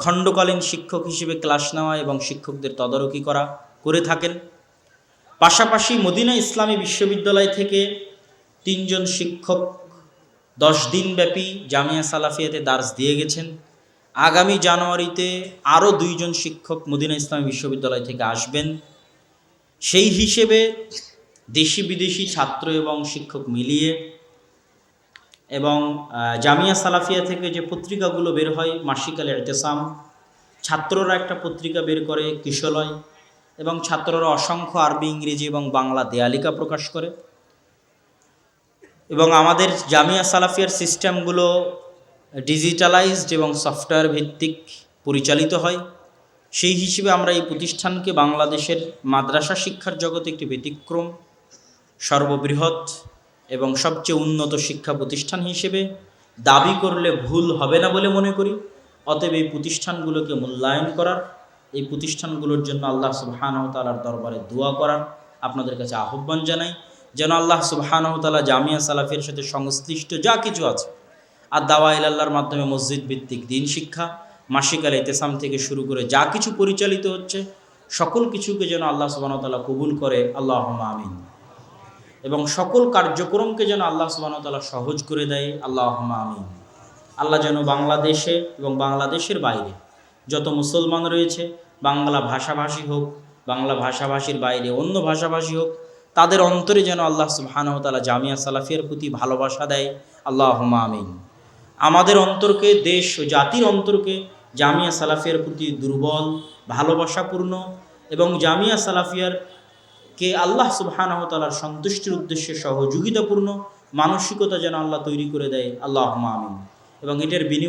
Speaker 1: খণ্ডকালীন শিক্ষক হিসেবে ক্লাস নেওয়া এবং শিক্ষকদের তদারকি করে থাকেন। পাশাপাশি মদিনা ইসলামী বিশ্ববিদ্যালয় থেকে 3 জন শিক্ষক 10 দিনব্যাপী জামিয়া সালাফিয়াতে দার্স দিয়ে গেছেন। আগামী জানুয়ারিতে আরও 2 জন শিক্ষক মদিনা ইসলামী বিশ্ববিদ্যালয় থেকে আসবেন। সেই হিসেবে দেশি বিদেশি ছাত্র এবং শিক্ষক মিলিয়ে এবং জামিয়া সালাফিয়া থেকে যে পত্রিকাগুলো বের হয় মাসিক আল ইতিসাম, ছাত্ররা একটা পত্রিকা বের করে কিশলয়, এবং ছাত্ররা অসংখ্য আরবি, ইংরেজি এবং বাংলা দেয়ালিকা প্রকাশ করে। এবং আমাদের জামিয়া সালাফিয়ার সিস্টেমগুলো ডিজিটালাইজড এবং সফটওয়্যার ভিত্তিক পরিচালিত হয়। সেই হিসেবে আমরা এই প্রতিষ্ঠানকে বাংলাদেশের মাদ্রাসা শিক্ষার জগতে একটি ব্যতিক্রম, সর্ববৃহৎ এবং সবচেয়ে উন্নত শিক্ষা প্রতিষ্ঠান হিসেবে দাবি করলে ভুল হবে না বলে মনে করি। অতএব এই প্রতিষ্ঠানগুলোকে মূল্যায়ন করার, এই প্রতিষ্ঠানগুলোর জন্য আল্লাহ সুবহানাহু ওয়া তাআলার দরবারে দোয়া করার আপনাদের কাছে আহ্বান জানাই, যেন আল্লাহ সুবহানাহু ওয়া তাআলা জামিয়া সালাফিয়ার সাথে সংশ্লিষ্ট যা কিছু আছে, আর দাওয়া ইলাল্লাহর মাধ্যমে মসজিদ ভিত্তিক দিন শিক্ষা, মাসিক আল ইতিসাম থেকে শুরু করে যা কিছু পরিচালিত হচ্ছে, সকল কিছুকে যেন আল্লাহ সুবহানাহু ওয়া তাআলা কবুল করে, আল্লাহুম্মা আমিন। এবং সকল কার্যক্রমকে যেন আল্লাহ সুবহানাহু ওয়া তাআলা সহজ করে দেয়, আল্লাহুম্মা আমিন। আল্লাহ যেন বাংলাদেশে এবং বাংলাদেশের বাইরে যত মুসলমান রয়েছে, বাংলা ভাষাভাষী হোক, বাংলা ভাষাভাষীর বাইরে অন্য ভাষাভাষী হোক, তাদের অন্তরে যেন আল্লাহ সুবহানাহু ওয়া তাআলা জামিয়া সালাফিয়ার প্রতি ভালোবাসা দেয়, আল্লাহুম্মা আমিন। আমাদের অন্তরকে, দেশ ও জাতির অন্তরকে জামিয়া সালাফিয়ার প্রতি দুর্বল, ভালোবাসাপূর্ণ এবং জামিয়া সালাফিয়ার কে আল্লাহ সুবহানাহু ওয়া তাআলার সন্তুষ্টির উদ্দেশ্যে সহযোগিতাপূর্ণ মানসিকতা যেন আল্লাহ তৈরি করে দেয়, আল্লাহুম্মা আমিন। এবং এটার বিনিময়ে